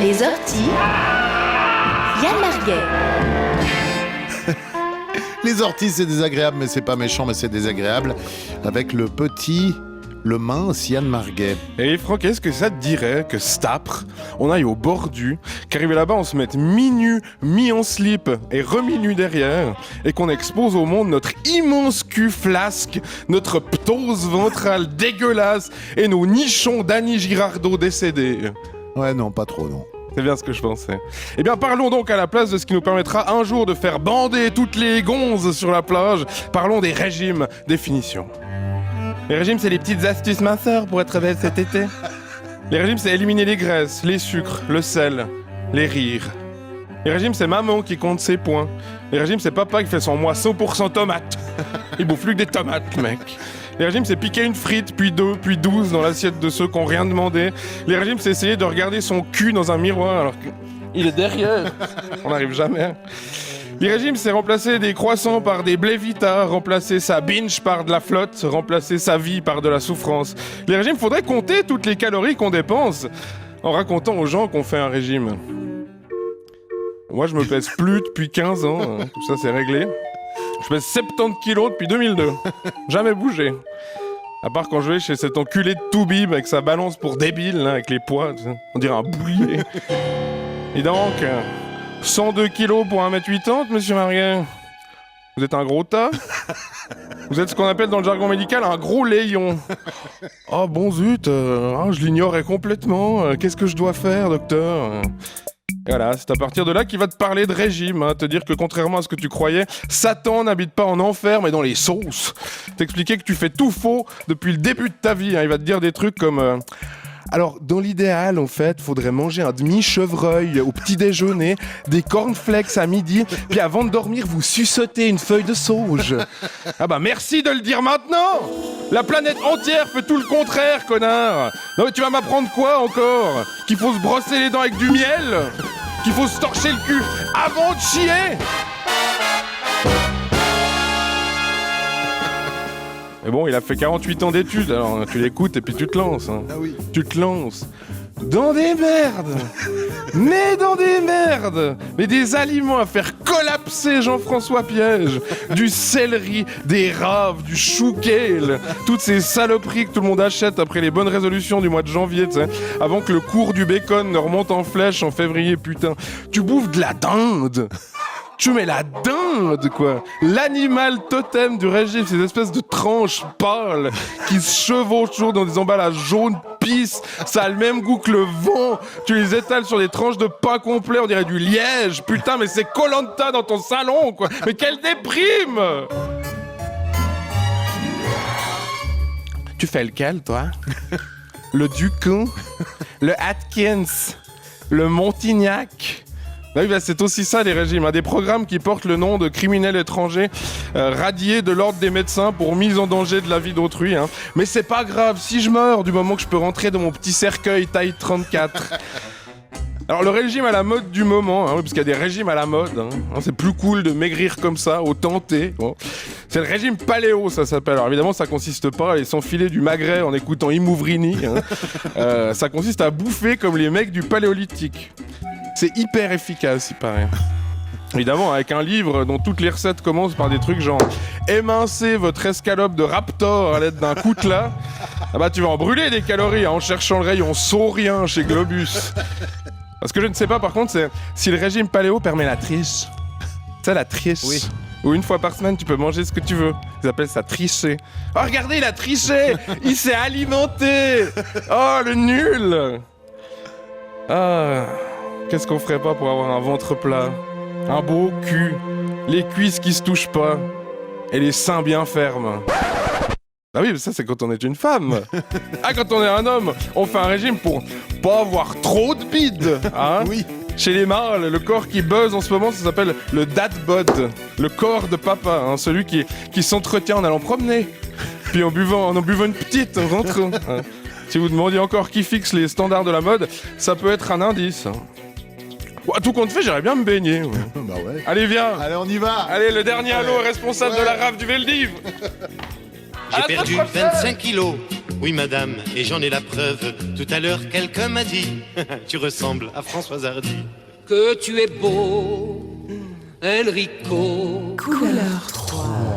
Les orties, Yann Marguet. Les orties, c'est désagréable, mais c'est pas méchant, mais c'est désagréable. Avec le mince Yann Marguet. Et Franck, est-ce que ça te dirait que cet âpre, on aille au bord du, qu'arrivé là-bas, on se mette mi-nu, mi-en slip et remis-nu derrière, et qu'on expose au monde notre immense cul flasque, notre ptose ventrale dégueulasse et nos nichons d'Annie Girardot décédés? Ouais, non, pas trop, non. C'est bien ce que je pensais. Eh bien, parlons donc à la place de ce qui nous permettra un jour de faire bander toutes les gonzes sur la plage. Parlons des régimes. Définition. Les régimes, c'est les petites astuces minceurs pour être belle cet été. Les régimes, c'est éliminer les graisses, les sucres, le sel, les rires. Les régimes, c'est maman qui compte ses points. Les régimes, c'est papa qui fait son mois 100% tomates. Il bouffe plus que des tomates, mec. Les régimes, c'est piquer une frite, puis 2, puis 12 dans l'assiette de ceux qui n'ont rien demandé. Les régimes, c'est essayer de regarder son cul dans un miroir alors qu'il est derrière. On n'arrive jamais. Les régimes, c'est remplacer des croissants par des Blévita, remplacer sa binge par de la flotte, remplacer sa vie par de la souffrance. Les régimes, faudrait compter toutes les calories qu'on dépense en racontant aux gens qu'on fait un régime. Moi, je me pèse plus depuis 15 ans, hein. Tout ça, c'est réglé. Je pèse 70 kilos depuis 2002. Jamais bougé. À part quand je vais chez cet enculé de Toubib avec sa balance pour débile, là, avec les poids, on dirait un boulier. Et donc, 102 kilos pour 1m80, monsieur Marguet. Vous êtes un gros tas. Vous êtes ce qu'on appelle dans le jargon médical un gros layon. Oh bon zut, je l'ignorais complètement. Qu'est-ce que je dois faire, docteur ? Voilà, c'est à partir de là qu'il va te parler de régime, hein, te dire que contrairement à ce que tu croyais, Satan n'habite pas en enfer mais dans les sauces. T'expliquer que tu fais tout faux depuis le début de ta vie, hein. Il va te dire des trucs comme... Alors, dans l'idéal, en fait, faudrait manger un demi-chevreuil au petit déjeuner, des cornflakes à midi, puis avant de dormir, vous sucotez une feuille de sauge. Ah bah merci de le dire maintenant. La planète entière fait tout le contraire, connard. Non mais tu vas m'apprendre quoi encore ? Qu'il faut se brosser les dents avec du miel ? Qu'il faut se torcher le cul avant de chier ? Mais bon, il a fait 48 ans d'études, alors tu l'écoutes et puis tu te lances. Hein. Ah oui. Tu te lances. Dans des merdes. Mais dans des merdes. Mais des aliments à faire collapser Jean-François Piège. Du céleri, des raves, du chou kale. Toutes ces saloperies que tout le monde achète après les bonnes résolutions du mois de janvier, tu sais. Avant que le cours du bacon ne remonte en flèche en février, putain. Tu bouffes de la dinde. Tu mets la dinde, quoi. L'animal totem du régime, ces espèces de tranches pâles qui se chevauchent toujours dans des emballages jaunes pisse. Ça a le même goût que le vent. Tu les étales sur des tranches de pain complet, on dirait du liège. Putain, mais c'est Koh-Lanta dans ton salon, quoi. Mais quelle déprime! Tu fais lequel, toi? Le Ducon? Le Atkins? Le Montignac? Oui, bah c'est aussi ça les régimes, hein. Des programmes qui portent le nom de criminels étrangers radiés de l'ordre des médecins pour mise en danger de la vie d'autrui, hein. Mais c'est pas grave, si je meurs, du moment que je peux rentrer dans mon petit cercueil taille 34. Alors le régime à la mode du moment, hein, parce qu'il y a des régimes à la mode, hein. C'est plus cool de maigrir comme ça, au tenté. Bon. C'est le régime paléo, ça s'appelle. Alors évidemment, ça consiste pas à aller s'enfiler du magret en écoutant Imouvrini, hein. Ça consiste à bouffer comme les mecs du paléolithique. C'est hyper efficace, il paraît. Évidemment, avec un livre dont toutes les recettes commencent par des trucs genre émincer votre escalope de raptor à l'aide d'un coutelas. Ah bah tu vas en brûler des calories, hein, en cherchant le rayon saurien chez Globus. Ce que je ne sais pas par contre, c'est si le régime paléo permet la triche. Tu sais, la triche. Oui. Où une fois par semaine, tu peux manger ce que tu veux. Ils appellent ça tricher. Oh, regardez, il a triché. Il s'est alimenté. Oh, le nul. Ah... Qu'est-ce qu'on ferait pas pour avoir un ventre plat, un beau cul, les cuisses qui se touchent pas et les seins bien fermes. Ah oui, mais ça c'est quand on est une femme. Ah, quand on est un homme, on fait un régime pour pas avoir trop de bide, hein. Oui. Chez les mâles, le corps qui buzz en ce moment, ça s'appelle le dad bod, le corps de papa, hein, celui qui s'entretient en allant promener, puis en buvant une petite en rentrant. Hein. Si vous demandez encore qui fixe les standards de la mode, ça peut être un indice. Bon, tout compte fait, j'aimerais bien me baigner. Ouais. Bah ouais. Allez, viens. Allez, on y va. Allez, le dernier halo responsable Ouais. de la rave du Veldiv. J'ai perdu 25 kilos. Oui madame, et j'en ai la preuve. Tout à l'heure, quelqu'un m'a dit tu ressembles à Françoise Hardy. Que tu es beau, Enrico. Couleur 3.